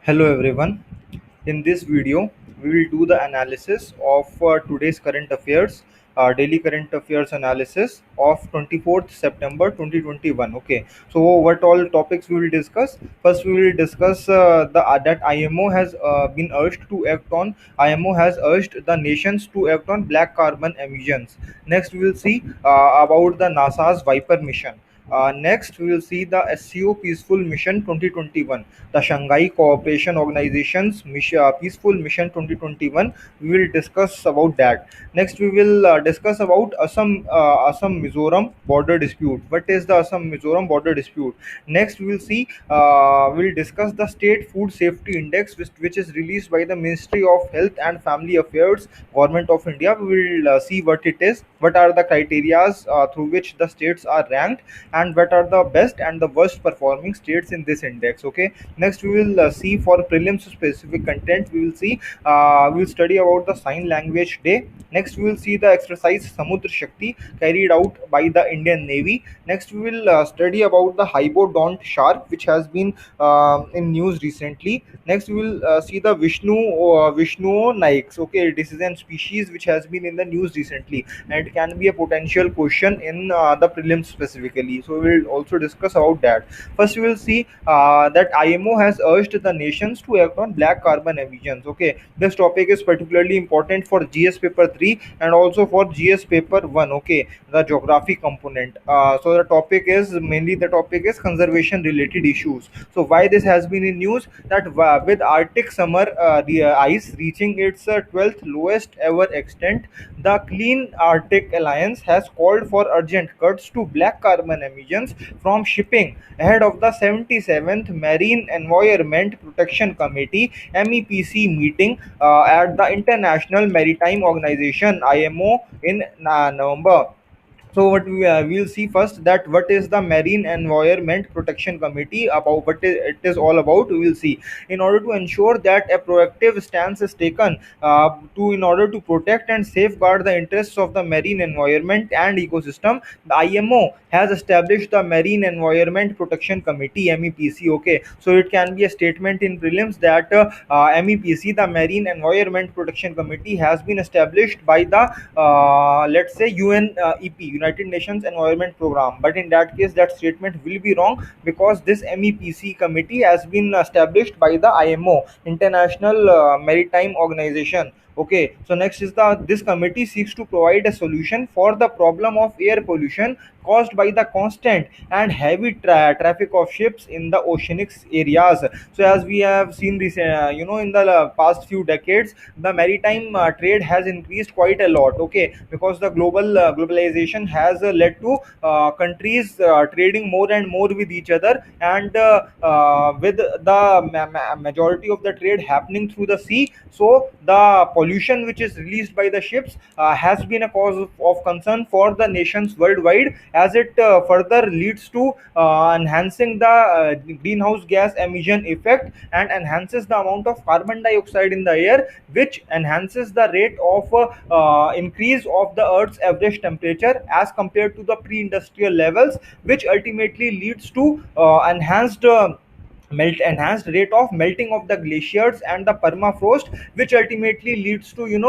Hello everyone. In this video, we will do the analysis of today's current affairs, daily current affairs analysis of 24th September 2021. Okay, so what all topics we will discuss? First, we will discuss the that IMO has been urged to act on. IMO has urged the nations to act on black carbon emissions. Next, we will see about the NASA's Viper mission. Next, we will see the SCO Peaceful Mission 2021, the Shanghai Cooperation Organization's Peaceful Mission 2021. We will discuss about that. Next, we will discuss about Assam Mizoram border dispute. What is the Assam Mizoram border dispute? Next, we will see. We will discuss the State Food Safety Index, which is released by the Ministry of Health and Family Affairs, Government of India. We will see what it is, what are the criterias through which the states are ranked, and what are the best and the worst performing states in this index. Okay. Next, we will see for prelims specific content. We will study about the sign language day. Next, we will see the exercise Samudra Shakti carried out by the Indian Navy. Next, we will study about the Hybodont shark, which has been in news recently. Next, we will see the Vishnu Nikes. Okay, this is a species which has been in the news recently, and it can be a potential question in the prelims specifically. So we will also discuss about that. First, we will see that IMO has urged the nations to act on black carbon emissions. Okay, this topic is particularly important for GS paper 3 and also for GS paper 1. Okay, the geography component. So the topic is conservation related issues. So why this has been in news, that with Arctic summer the ice reaching its 12th lowest ever extent, the Clean Arctic Alliance has called for urgent cuts to black carbon emissions from shipping ahead of the 77th Marine Environment Protection Committee MEPC meeting at the International Maritime Organization IMO in November. So what we'll see first, that what is the Marine Environment Protection Committee about, it is all about. We will see, in order to ensure that a proactive stance is taken to in order to protect and safeguard the interests of the marine environment and ecosystem, the IMO has established the Marine Environment Protection Committee MEPC. Okay, so it can be a statement in prelims that MEPC, the Marine Environment Protection Committee, has been established by the let's say UNEP, United Nations Environment Program. But in that case, that statement will be wrong, because this MEPC committee has been established by the IMO, International Maritime Organization. Okay, so next is the this committee seeks to provide a solution for the problem of air pollution caused by the constant and heavy traffic of ships in the oceanic areas. So as we have seen this, in the past few decades, the maritime trade has increased quite a lot. Okay, because the globalization has led to countries trading more and more with each other, and with the majority of the trade happening through the sea, so the pollution which is released by the ships has been a cause of concern for the nations worldwide, as it further leads to enhancing the greenhouse gas emission effect and enhances the amount of carbon dioxide in the air, which enhances the rate of increase of the earth's average temperature as compared to the pre-industrial levels, which ultimately leads to enhanced rate of melting of the glaciers and the permafrost, which ultimately leads to, in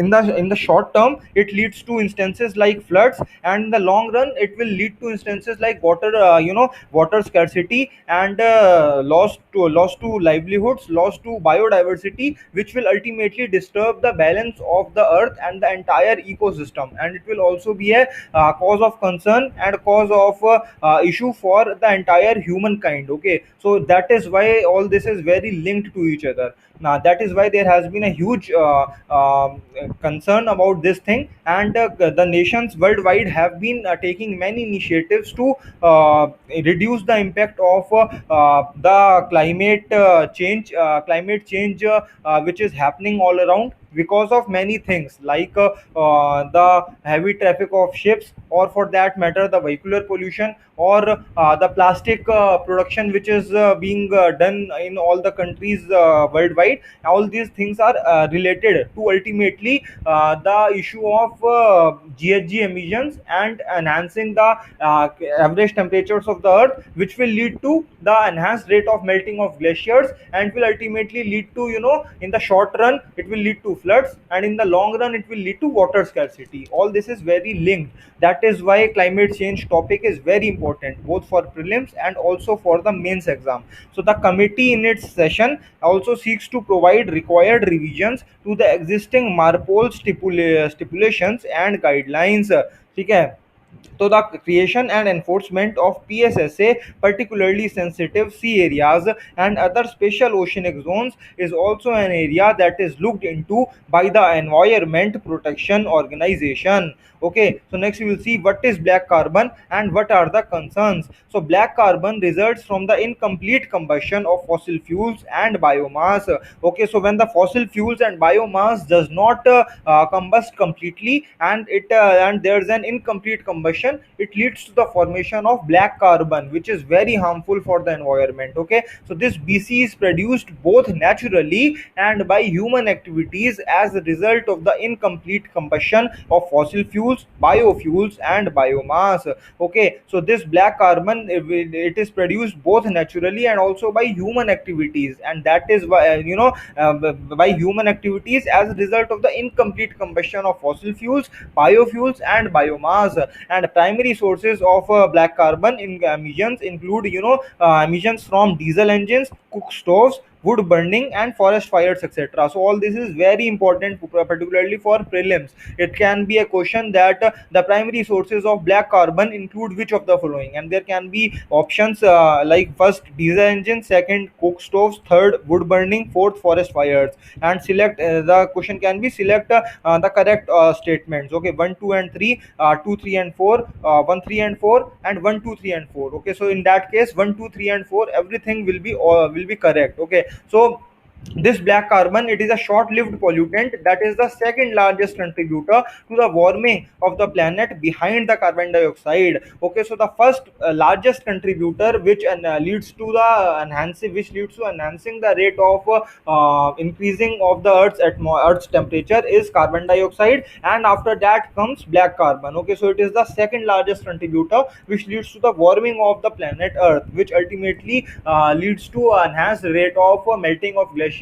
the short term, it leads to instances like floods, and in the long run it will lead to instances like water scarcity, and loss to livelihoods, loss to biodiversity, which will ultimately disturb the balance of the earth and the entire ecosystem, and it will also be a cause of concern and cause of issue for the entire humankind. Okay, so that is why all this is very linked to each other. Now that is why there has been a huge concern about this thing, and the nations worldwide have been taking many initiatives to reduce the impact of the climate change which is happening all around, because of many things like the heavy traffic of ships, or for that matter the vehicular pollution, or the plastic production which is being done in all the countries worldwide. All these things are related to ultimately the issue of GHG emissions and enhancing the average temperatures of the earth, which will lead to the enhanced rate of melting of glaciers and will ultimately lead to, in the short run it will lead to floods, and in the long run it will lead to water scarcity. All this is very linked. That is why climate change topic is very important both for prelims and also for the mains exam. So the committee in its session also seeks to provide required revisions to the existing MARPOL stipulations and guidelines. ठीक है. So the creation and enforcement of PSSA, particularly sensitive sea areas and other special oceanic zones, is also an area that is looked into by the Environment Protection Organization. Okay, so next we will see what is black carbon and what are the concerns. So black carbon results from the incomplete combustion of fossil fuels and biomass. Okay, so when the fossil fuels and biomass does not combust completely, and there's an incomplete combustion, it leads to the formation of black carbon, which is very harmful for the environment. Okay, so this BC is produced both naturally and by human activities as a result of the incomplete combustion of fossil fuels, biofuels and biomass. Okay, so this black carbon, it is produced both naturally and also by human activities, and that is why, by human activities as a result of the incomplete combustion of fossil fuels, biofuels and biomass. And primary sources of black carbon in emissions include, emissions from diesel engines, cook stoves, wood burning and forest fires, etc. So all this is very important, particularly for prelims. It can be a question that the primary sources of black carbon include which of the following, and there can be options like first diesel engine, second coke stoves, third wood burning, fourth forest fires. And select the question can be select the correct statements. Okay, 1 2 and 3, 2 3 and 4, 1 3 and 4 and 1 2 3 and 4. Okay, so in that case 1 2 3 and 4 everything will be correct. Okay, so this black carbon, it is a short-lived pollutant that is the second largest contributor to the warming of the planet behind the carbon dioxide. Okay, so the first largest contributor which leads to the enhancing the rate of increasing of the earth's temperature is carbon dioxide, and after that comes black carbon. Okay, so it is the second largest contributor which leads to the warming of the planet earth, which ultimately leads to enhanced rate of melting of glaciers,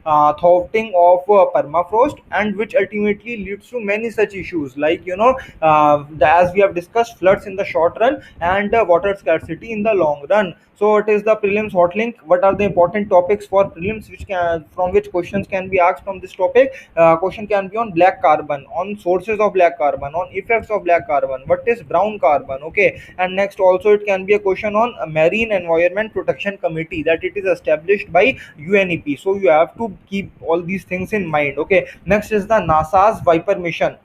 thawing of permafrost, and which ultimately leads to many such issues like, as we have discussed, floods in the short run and water scarcity in the long run. So it is the prelims hot link. What are the important topics for prelims from which questions can be asked from this topic? Question can be on black carbon, on sources of black carbon, on effects of black carbon, what is brown carbon. Okay, and next also it can be a question on a marine environment protection committee, that it is established by UNEP. So you have to keep all these things in mind. Okay, next is the NASA's Viper mission.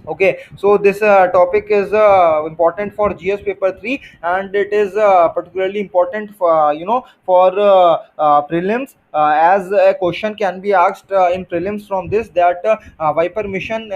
Okay, so this topic is important for GS paper 3, and it is particularly important for, for prelims, as a question can be asked in prelims from this, that Viper mission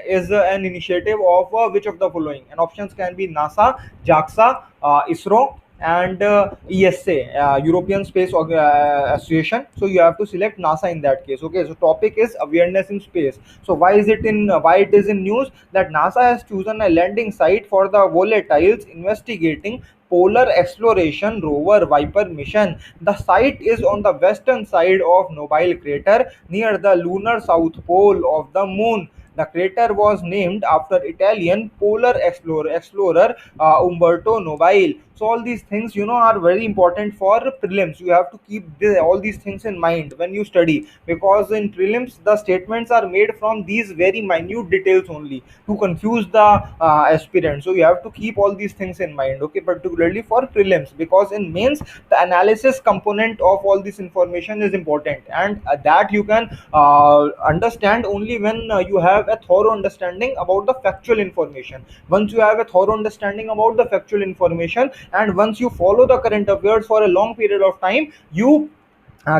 is an initiative of which of the following, and options can be NASA, JAXA, ISRO and ESA, European Space Association. So you have to select NASA in that case. Okay, so topic is awareness in space. So why it is in news, that NASA has chosen a landing site for the volatiles investigating Polar Exploration Rover Viper mission. The site is on the western side of Nobile crater near the lunar south pole of the moon. The crater was named after Italian polar explorer Umberto Nobile. So all these things, are very important for prelims. You have to keep all these things in mind when you study, because in prelims the statements are made from these very minute details only to confuse the aspirant. So you have to keep all these things in mind. Okay, particularly for prelims, because in mains the analysis component of all this information is important, and that you can understand only when you have a thorough understanding about the factual information. Once you have a thorough understanding about the factual information, and once you follow the current affairs for a long period of time, you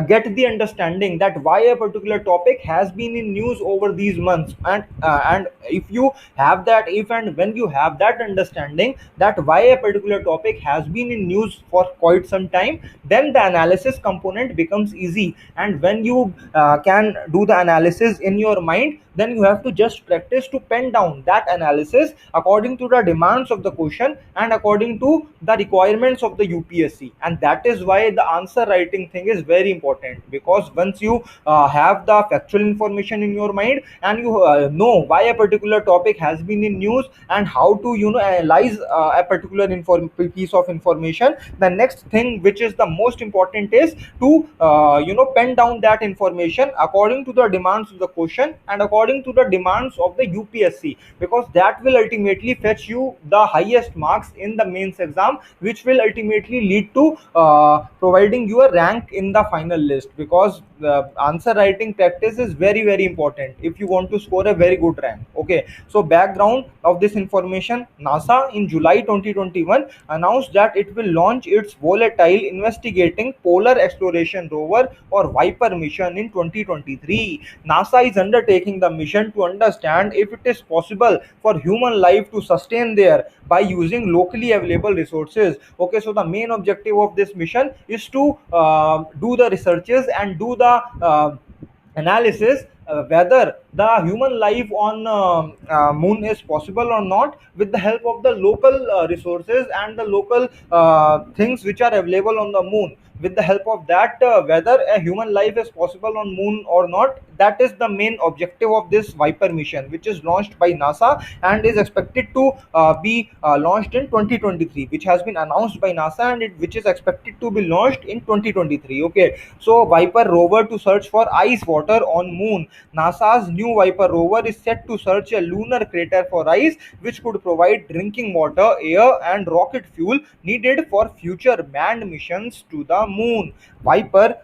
get the understanding that why a particular topic has been in news over these months. And if you have that, if and when you have that understanding that why a particular topic has been in news for quite some time, then the analysis component becomes easy. And when you can do the analysis in your mind, then you have to just practice to pen down that analysis according to the demands of the question and according to the requirements of the UPSC. And that is why the answer writing thing is very important, because once you have the factual information in your mind, and you know why a particular topic has been in news and how to analyze a particular piece of information, the next thing which is the most important is to pen down that information according to the demands of the question and according to the demands of the UPSC, because that will ultimately fetch you the highest marks in the mains exam, which will ultimately lead to providing you a rank in the final list. Because the answer writing practice is very very important if you want to score a very good rank. Okay, so background of this information: NASA in July 2021 announced that it will launch its volatile investigating polar exploration rover or Viper mission in 2023. NASA is undertaking the mission to understand if it is possible for human life to sustain there by using locally available resources. Okay, so the main objective of this mission is to do the researches and do the analysis whether the human life on moon is possible or not, with the help of the local resources and the local things which are available on the moon. With the help of that, whether a human life is possible on moon or not, that is the main objective of this Viper mission, which is launched by NASA and is expected to be launched in 2023, which has been announced by NASA, and which is expected to be launched in 2023. Okay, so Viper rover to search for ice water on moon. NASA's new Viper rover is set to search a lunar crater for ice, which could provide drinking water, air, and rocket fuel needed for future manned missions to the moon. Viper's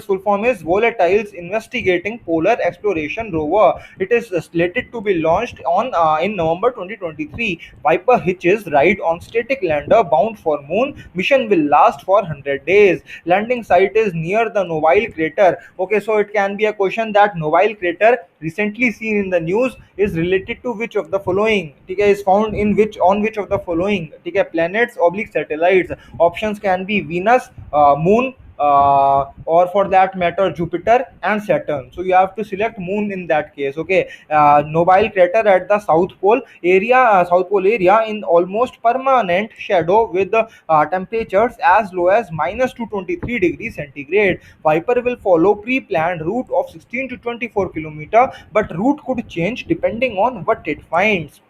full form is Volatiles Investigating Polar Exploration Rover. It is slated to be launched on in November 2023. Viper hitches ride on static lander bound for moon. Mission will last for 100 days. Landing site is near the Noville crater. Okay, so it can be a question that Noville crater recently seen in the news is related to which of the following? Okay, is found in which of the following? Okay, planets oblique satellites. Options can be Venus, Moon, or for that matter Jupiter and Saturn. So you have to select moon in that case. Okay, Nobile crater at the South Pole area in almost permanent shadow with temperatures as low as -223 degrees centigrade. Viper will follow pre-planned route of 16 to 24 kilometer, but route could change depending on what it finds.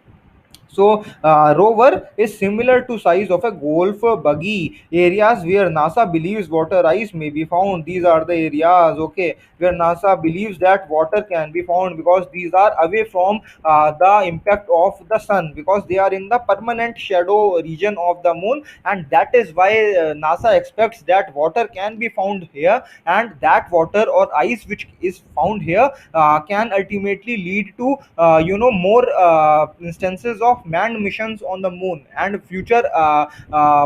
So rover is similar to size of a golf buggy. Areas where NASA believes water ice may be found. These are the areas, okay, where NASA believes that water can be found, because these are away from the impact of the sun, because they are in the permanent shadow region of the moon, and that is why NASA expects that water can be found here, and that water or ice which is found here can ultimately lead to more instances of manned missions on the moon and future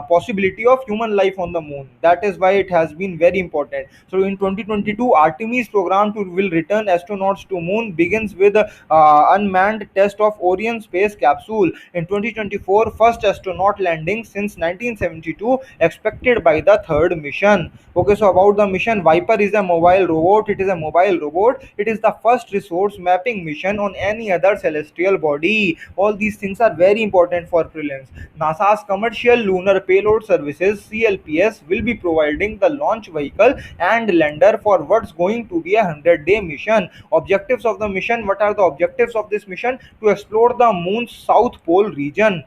possibility of human life on the moon. That is why it has been very important. So in 2022, Artemis program to will return astronauts to moon begins with unmanned test of Orion space capsule. In 2024, first astronaut landing since 1972 expected by the third mission. Okay, so about the mission, Viper is a mobile robot. It is a mobile robot. It is the first resource mapping mission on any other celestial body. All these things are very important for prelims. NASA's Commercial Lunar Payload Services (CLPS) will be providing the launch vehicle and lander for what's going to be a 100-day mission. Objectives of the mission: what are the objectives of this mission? To explore the moon's south pole region,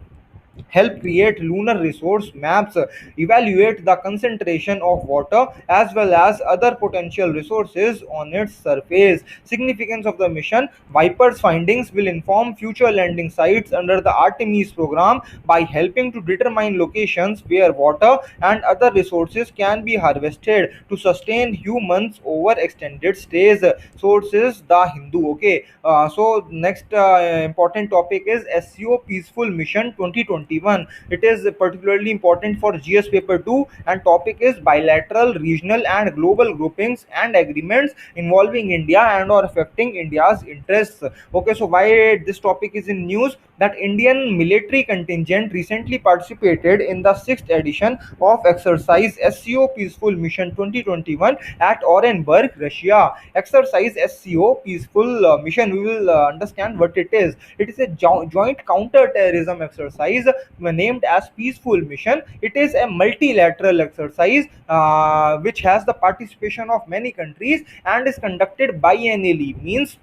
help create lunar resource maps, evaluate the concentration of water as well as other potential resources on its surface. Significance of the mission: Viper's findings will inform future landing sites under the Artemis program by helping to determine locations where water and other resources can be harvested to sustain humans over extended stays. Sources: The Hindu. Okay, so next important topic is SEO Peaceful Mission 2020. 2021. It is particularly important for GS paper 2, and topic is bilateral, regional and global groupings and agreements involving India and or affecting India's interests. Okay, so why this topic is in news? That Indian military contingent recently participated in the 6th edition of exercise SCO Peaceful Mission 2021 at Orenburg, Russia. Exercise SCO Peaceful Mission, we will understand what it is. It is a joint counter-terrorism exercise named as Peaceful Mission. It is a multilateral exercise which has the participation of many countries and is conducted biennially, means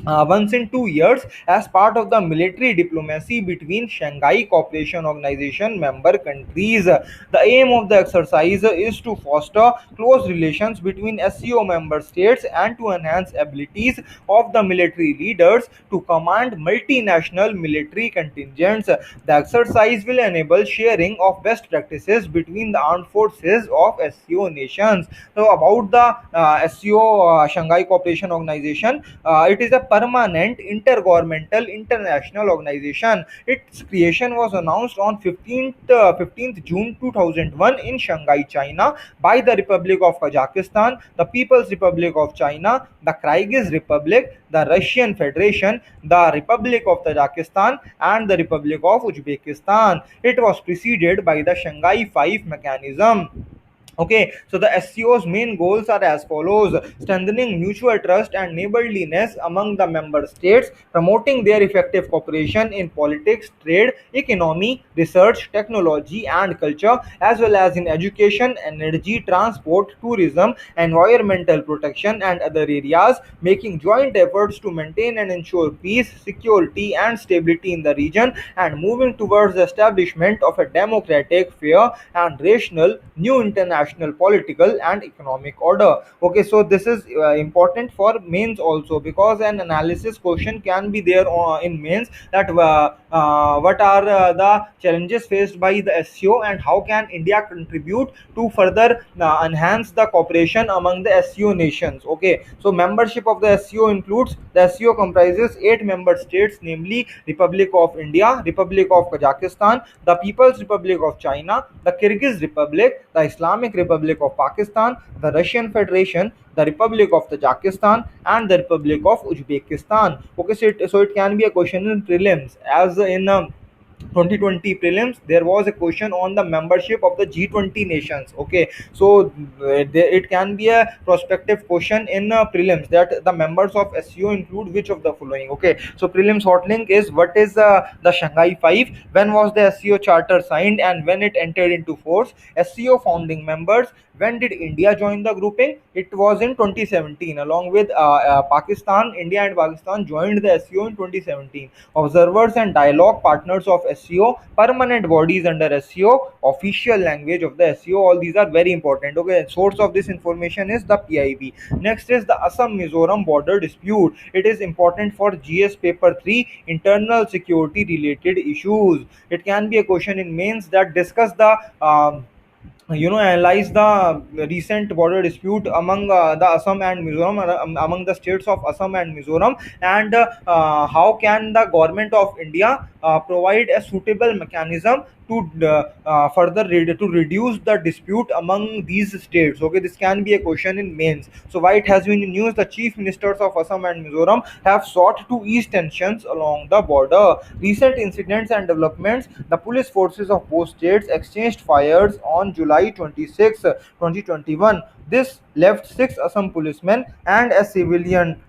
once in 2 years, as part of the military diplomacy between Shanghai Cooperation Organization member countries. The aim of the exercise is to foster close relations between SCO member states and to enhance abilities of the military leaders to command multinational military contingents. The exercise will enable sharing of best practices between the armed forces of SCO nations. So, about the SCO Shanghai Cooperation Organization, it is a permanent intergovernmental international organization. Its creation was announced on 15th June 2001 in Shanghai, China, by the Republic of Kazakhstan, the People's Republic of China, the Kyrgyz Republic, the Russian Federation, the Republic of Tajikistan, and the Republic of Uzbekistan. It was preceded by the Shanghai Five mechanism. Okay, so the SCO's main goals are as follows: strengthening mutual trust and neighborliness among the member states, promoting their effective cooperation in politics, trade, economy, research, technology, and culture, as well as in education, energy, transport, tourism, environmental protection, and other areas, making joint efforts to maintain and ensure peace, security, and stability in the region, and moving towards the establishment of a democratic, fair, and rational new international political and economic order. Okay, so this is important for mains also, because an analysis question can be there in mains, that what are the challenges faced by the SCO and how can India contribute to further enhance the cooperation among the SCO nations. Okay, so membership of the SCO includes, the SCO comprises 8 member states, namely Republic of India, Republic of Kazakhstan, the People's Republic of China, the Kyrgyz Republic, the Islamic Republic of Pakistan, the Russian Federation, the Republic of Tajikistan, and the Republic of Uzbekistan. Okay, so it can be a question in prelims, as in 2020 prelims there was a question on the membership of the G20 nations. Okay, so it can be a prospective question in prelims, that the members of SCO include which of the following. Okay, so prelims hot link is, what is the Shanghai Five, when was the SCO charter signed and when it entered into force, SCO founding members, when did India join the grouping? It was in 2017, along with Pakistan. India and Pakistan joined the SCO in 2017. Observers and dialogue partners of SCO, permanent bodies under SCO, official language of the SCO, all these are very important. Okay, source of this information is the PIB. Next is the Assam Mizoram border dispute. It is important for GS paper 3, internal security related issues. It can be a question in mains that discuss the analyze the recent border dispute among the Assam and Mizoram, among the states of Assam and Mizoram, and how can the government of India provide a suitable mechanism to to reduce the dispute among these states. Okay, this can be a question in mains. So why it has been in news, the chief ministers of Assam and Mizoram have sought to ease tensions along the border. Recent incidents and developments: the police forces of both states exchanged fires on July 26, 2021. This left 6 Assam policemen and a civilian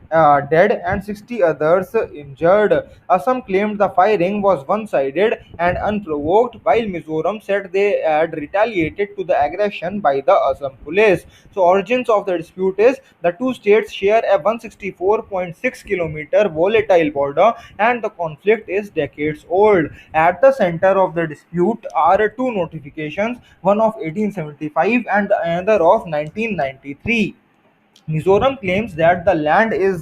dead and 60 others injured. Assam claimed the firing was one-sided and unprovoked, while Mizoram said they had retaliated to the aggression by the Assam police. So, origins of the dispute is, the two states share a 164.6-kilometer volatile border, and the conflict is decades old. At the center of the dispute are two notifications, one of 1875 and the other of 1993. Mizoram claims that the land is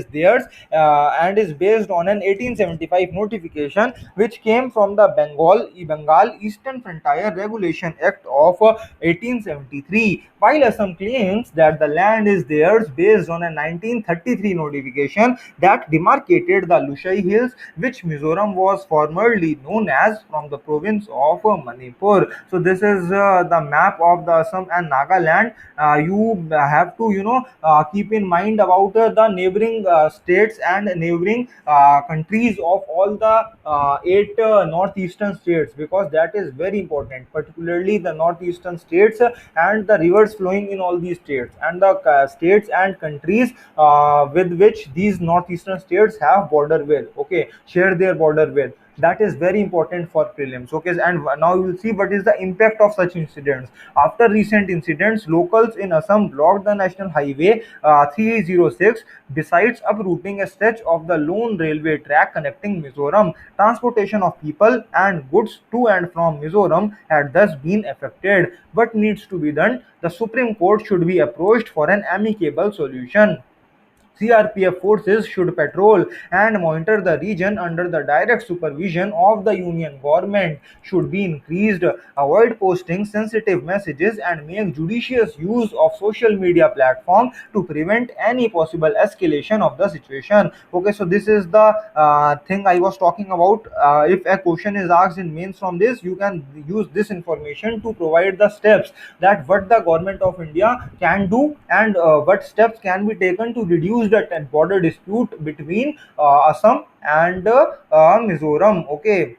theirs, and is based on an 1875 notification which came from the Bengal Eastern Frontier Regulation Act of 1873, while Assam claims that the land is theirs based on a 1933 notification that demarcated the Lushai Hills, which Mizoram was formerly known as, from the province of Manipur. So this is the map of the Assam and Nagaland. You have to keep in mind about the neighboring states and neighboring countries of all the eight northeastern states, because that is very important, particularly the northeastern states and the rivers flowing in all these states, and the states and countries with which these northeastern states have border with, okay, share their border with. That is very important for prelims, okay. And now you will see what is the impact of such incidents. After recent incidents, locals in Assam blocked the national highway 306. Besides uprooting a stretch of the lone railway track connecting Mizoram, transportation of people and goods to and from Mizoram had thus been affected. What needs to be done? The Supreme Court should be approached for an amicable solution. CRPF forces should patrol and monitor the region under the direct supervision of the union government, should be increased, avoid posting sensitive messages, and make judicious use of social media platform to prevent any possible escalation of the situation. Okay, so this is the thing I was talking about. If a question is asked in mains from this, you can use this information to provide the steps that what the government of India can do, and what steps can be taken to reduce the border dispute between Assam and Mizoram. Okay.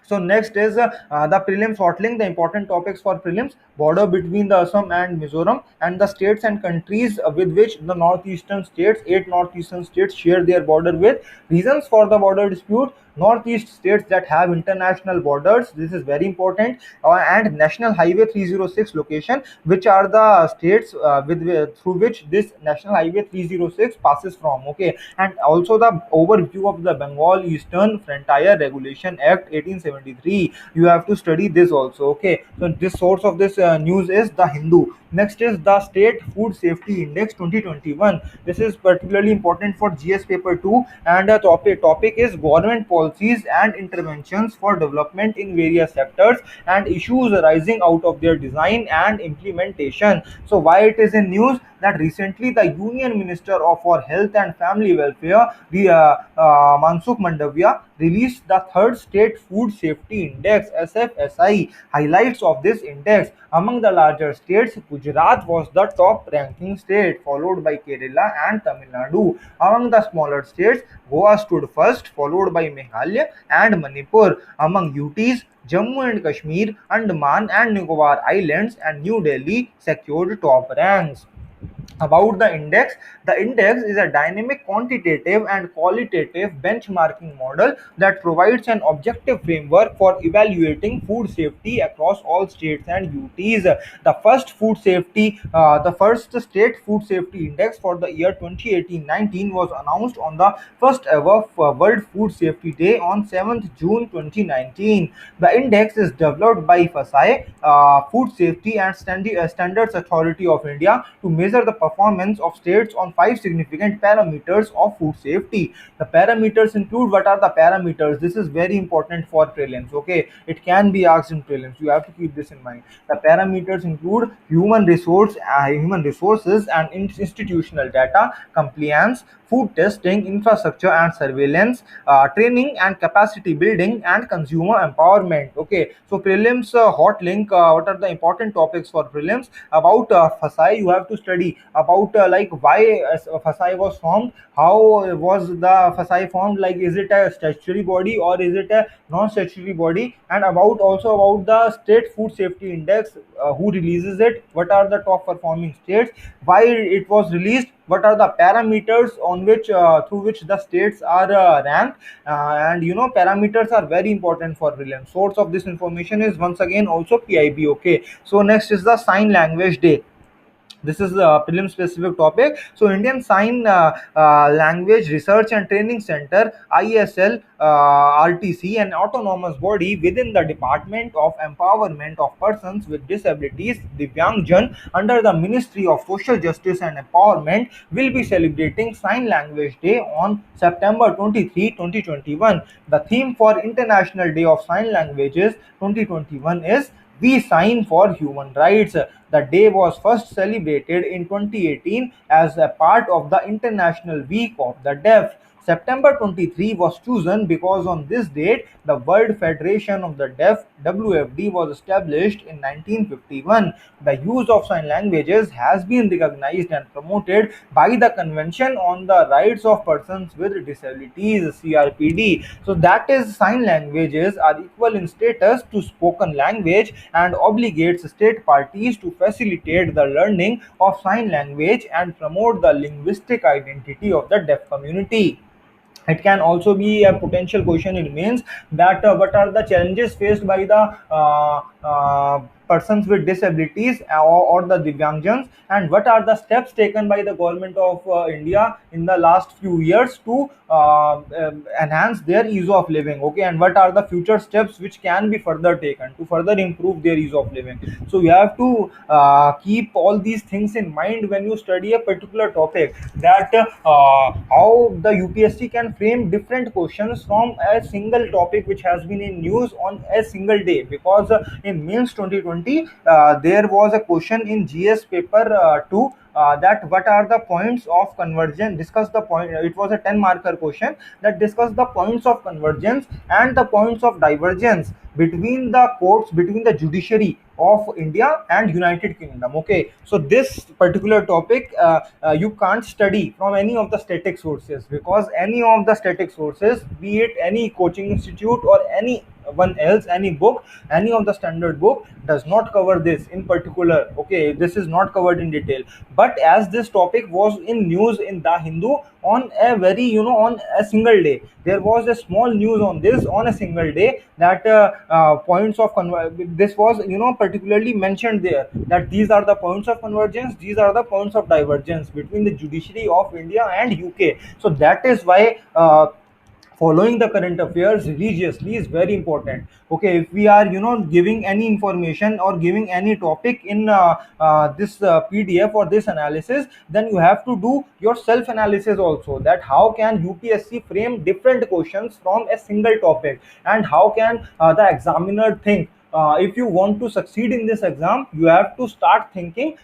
So next is the prelims hot link, the important topics for prelims: border between the Assam and Mizoram, and the states and countries with which the northeastern states, eight northeastern states, share their border with. Reasons for the border dispute: northeast states that have international borders, this is very important, and National Highway 306 location, which are the states through which this National Highway 306 passes from. Okay, and also the overview of the Bengal Eastern Frontier Regulation Act 1873. You have to study this also. Okay, so this source of this news is the Hindu. Next is the State Food Safety Index 2021. This is particularly important for GS paper 2, and the topic is government policies and interventions for development in various sectors and issues arising out of their design and implementation. So why it is in news? That recently the Union Minister for Health and Family Welfare, the Mansukh Mandavia, released the third State Food Safety Index (SFSI). Highlights of this index: among the larger states, Gujarat was the top ranking state, followed by Kerala and Tamil Nadu. Among the smaller states, Goa stood first, followed by Meghalaya and Manipur. Among UTs, Jammu and Kashmir, Andaman and Nicobar Islands, and New Delhi secured top ranks. About the index is a dynamic quantitative and qualitative benchmarking model that provides an objective framework for evaluating food safety across all states and UTs. The first state food safety index for the year 2018-19 was announced on the first ever World Food Safety Day on 7th June 2019. The index is developed by FSI, Food Safety and Standards Authority of India, to measure the performance of states on five significant parameters of food safety. The parameters include, what are the parameters? This is very important for prelims. Okay, it can be asked in prelims. You have to keep this in mind. The parameters include human resources and institutional data, compliance, food testing, infrastructure and surveillance, training and capacity building, and consumer empowerment. Okay, so prelims hot link. What are the important topics for prelims? About FSI, you have to study about like why FSI was formed, how was the FSI formed, like is it a statutory body or is it a non-statutory body, and also about the State Food Safety Index, who releases it, what are the top performing states, why it was released, what are the parameters on which through which the states are ranked, and parameters are very important for prelims. Source of this information is once again also PIB. Okay, so next is the Sign Language Day. This is the prelim specific topic. So Indian Sign Language Research and Training Center, ISL RTC, an autonomous body within the Department of Empowerment of Persons with Disabilities, Divyangjan, under the Ministry of Social Justice and Empowerment, will be celebrating Sign Language Day on September 23, 2021. The theme for International Day of Sign Languages 2021 is "We Sign for Human Rights." The day was first celebrated in 2018 as a part of the International Week of the Deaf. September 23 was chosen because on this date, the World Federation of the Deaf (WFD) was established in 1951. The use of sign languages has been recognized and promoted by the Convention on the Rights of Persons with Disabilities (CRPD). So that is, sign languages are equal in status to spoken language and obligates state parties to facilitate the learning of sign language and promote the linguistic identity of the deaf community. It can also be a potential question. It means that what are the challenges faced by the persons with disabilities, or the Divyangjans, and what are the steps taken by the government of India in the last few years to enhance their ease of living. Okay, and what are the future steps which can be further taken to further improve their ease of living. So you have to keep all these things in mind when you study a particular topic, that how the UPSC can frame different questions from a single topic which has been in news on a single day. Because in mains 2020 there was a question in GS paper 2, that what are the points of convergence, discuss the point. It was a 10 marker question that discussed the points of convergence and the points of divergence between the courts, between the judiciary of India and United Kingdom. Okay, so this particular topic you can't study from any of the static sources, because any of the static sources, be it any coaching institute or any one else, any book, any of the standard book, does not cover this in particular. Okay, this is not covered in detail. But as this topic was in news in the Hindu on a very, on a single day, there was a small news on this on a single day, that points of this was, particularly mentioned there, that these are the points of convergence, these are the points of divergence between the judiciary of India and UK. So that is why following the current affairs religiously is very important. Okay, if we are, giving any information or giving any topic in this PDF or this analysis, then you have to do your self analysis also, that how can UPSC frame different questions from a single topic, and how can the examiner think. If you want to succeed in this exam, you have to start thinking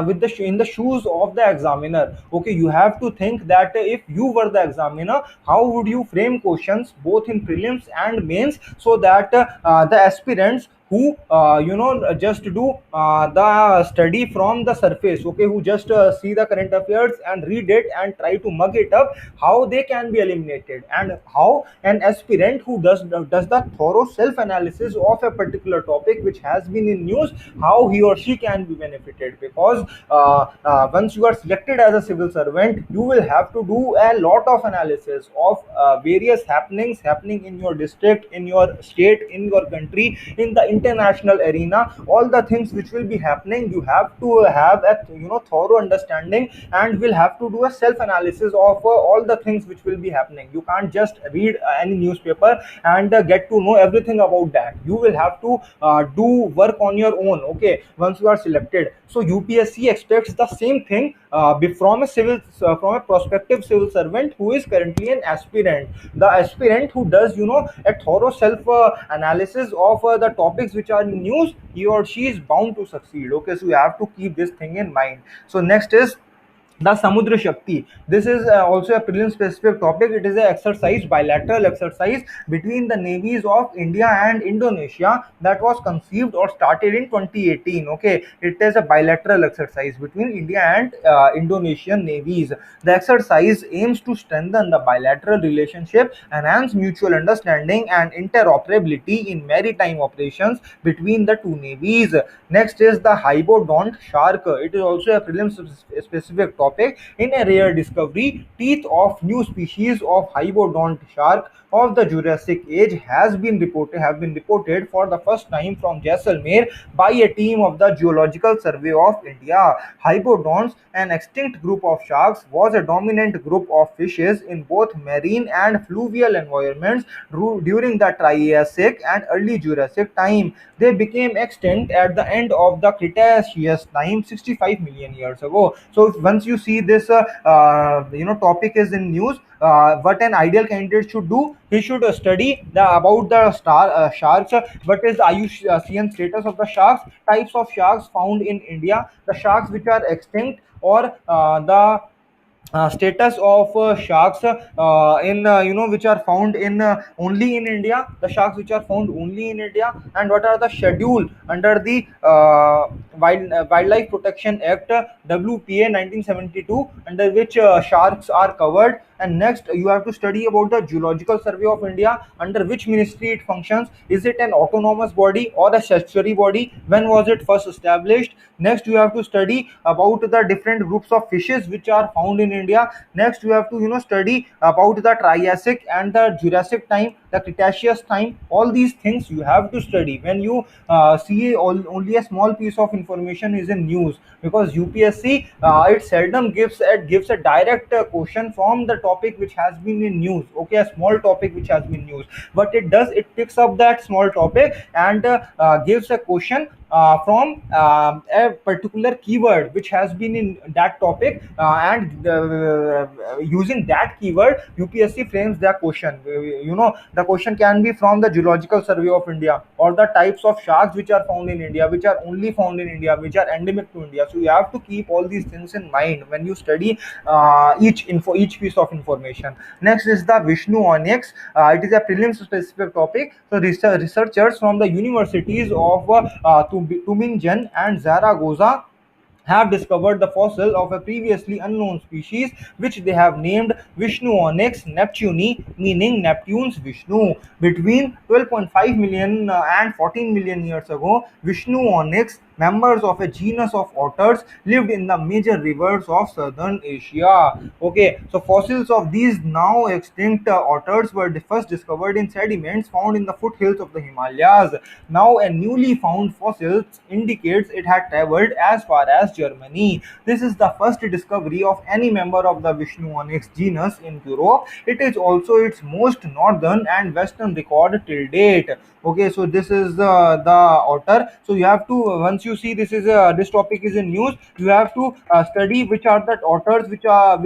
with the in the shoes of the examiner. Okay, you have to think that if you were the examiner, how would you frame questions both in prelims and mains, so that the aspirants who just do the study from the surface, okay, who just see the current affairs and read it and try to mug it up, how they can be eliminated, and how an aspirant who does the thorough self analysis of a particular topic which has been in news, how he or she can be benefited. Because once you are selected as a civil servant, you will have to do a lot of analysis of various happenings happening in your district, in your state, in your country, in the international arena. All the things which will be happening, you have to have a thorough understanding, and will have to do a self analysis of all the things which will be happening. You can't just read any newspaper and get to know everything about that. You will have to do work on your own, okay, once you are selected. So UPSC expects the same thing from a prospective civil servant who is currently an aspirant. The aspirant who does a thorough self analysis of the topics which are in news, he or she is bound to succeed. Okay, so you have to keep this thing in mind. So next is the Samudra Shakti. This is also a prelim specific topic. It is an exercise, bilateral exercise between the navies of India and Indonesia, that was conceived or started in 2018. Okay, it is a bilateral exercise between India and Indonesian navies. The exercise aims to strengthen the bilateral relationship, enhance mutual understanding and interoperability in maritime operations between the two navies. Next is the Hybodont shark. It is also a prelim specific topic. topic. In a rare discovery, teeth of new species of hybodont shark of the Jurassic age have been reported for the first time from Jaisalmer by a team of the Geological Survey of India. Hybodonts, an extinct group of sharks, was a dominant group of fishes in both marine and fluvial environments during the Triassic and early Jurassic time. They became extinct at the end of the Cretaceous time, 65 million years ago. So once you see this topic is in news, what an ideal candidate should do, he should study about the sharks. What is the IUCN status of the sharks, types of sharks found in India, the sharks which are extinct, or the status of sharks in which are found in only in India, the sharks which are found only in India, and what are the schedule under the Wildlife Protection Act WPA 1972, under which sharks are covered. And next, you have to study about the Geological Survey of India, under which ministry it functions. Is it an autonomous body or a statutory body? When was it first established? Next, you have to study about the different groups of fishes which are found in India. Next, you have to study about the Triassic and the Jurassic time, the Cretaceous time. All these things you have to study. When you see only a small piece of information is in news, because UPSC it seldom gives a direct question from the topic which has been in news. Okay, a small topic which has been news. What it does, it picks up that small topic and gives a question from a particular keyword which has been in that topic, and using that keyword, UPSC frames the question. The question can be from the Geological Survey of India, or the types of sharks which are found in India, which are only found in India, which are endemic to India. So you have to keep all these things in mind when you study each piece of information. Next is the Vishnu onyx. It is a prelims specific topic. So researchers from the universities of Tübingen and Zaragoza have discovered the fossil of a previously unknown species, which they have named Vishnu onyx neptuni, meaning Neptune's Vishnu. Between 12.5 million and 14 million years ago, Vishnu onyx, members of a genus of otters, lived in the major rivers of southern Asia. Okay, so fossils of these now extinct otters were first discovered in sediments found in the foothills of the Himalayas. Now, a newly found fossil indicates it had traveled as far as Germany. This is the first discovery of any member of the Vishnu onyx genus in Europe. It is also its most northern and western record till date. Okay, so this is the otter. So you have to, once you see this topic is in news, you have to study which are the otters which are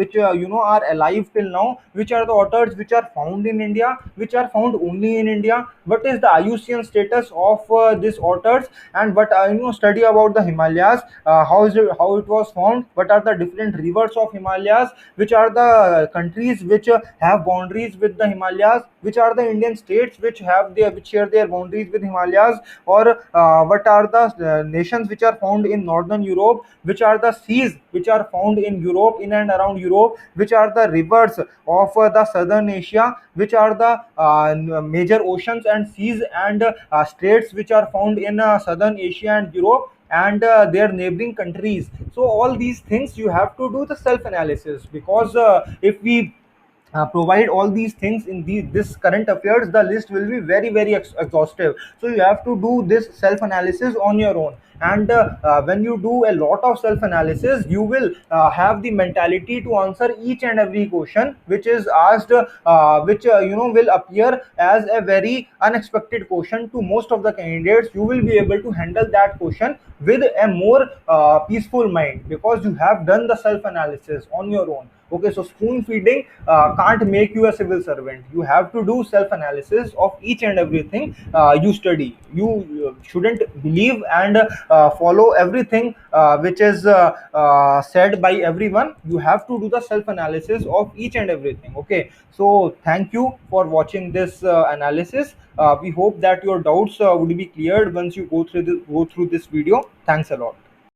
alive till now, which are the otters which are found in India, which are found only in India, what is the IUCN status of these otters, and what study about the Himalayas, how it was found, what are the different rivers of Himalayas, which are the countries which have boundaries with the Himalayas, which are the Indian states which share their boundaries with Himalayas, or what are the nations which are found in northern Europe, which are the seas which are found in Europe, in and around Europe, which are the rivers of the southern Asia, which are the major oceans and seas and straits which are found in southern Asia and Europe, and their neighboring countries. So all these things you have to do the self analysis, because if we provide all these things in this current affairs, the list will be very exhaustive. So you have to do this self analysis on your own, and when you do a lot of self analysis, you will have the mentality to answer each and every question which is asked, which will appear as a very unexpected question to most of the candidates. You will be able to handle that question with a more peaceful mind, because you have done the self analysis on your own. Okay, so spoon feeding can't make you a civil servant. You have to do self analysis of each and everything you study. You shouldn't believe and follow everything which is said by everyone. You have to do the self analysis of each and everything. Okay, so thank you for watching this analysis. We hope that your doubts would be cleared once you go through this video. Thanks a lot.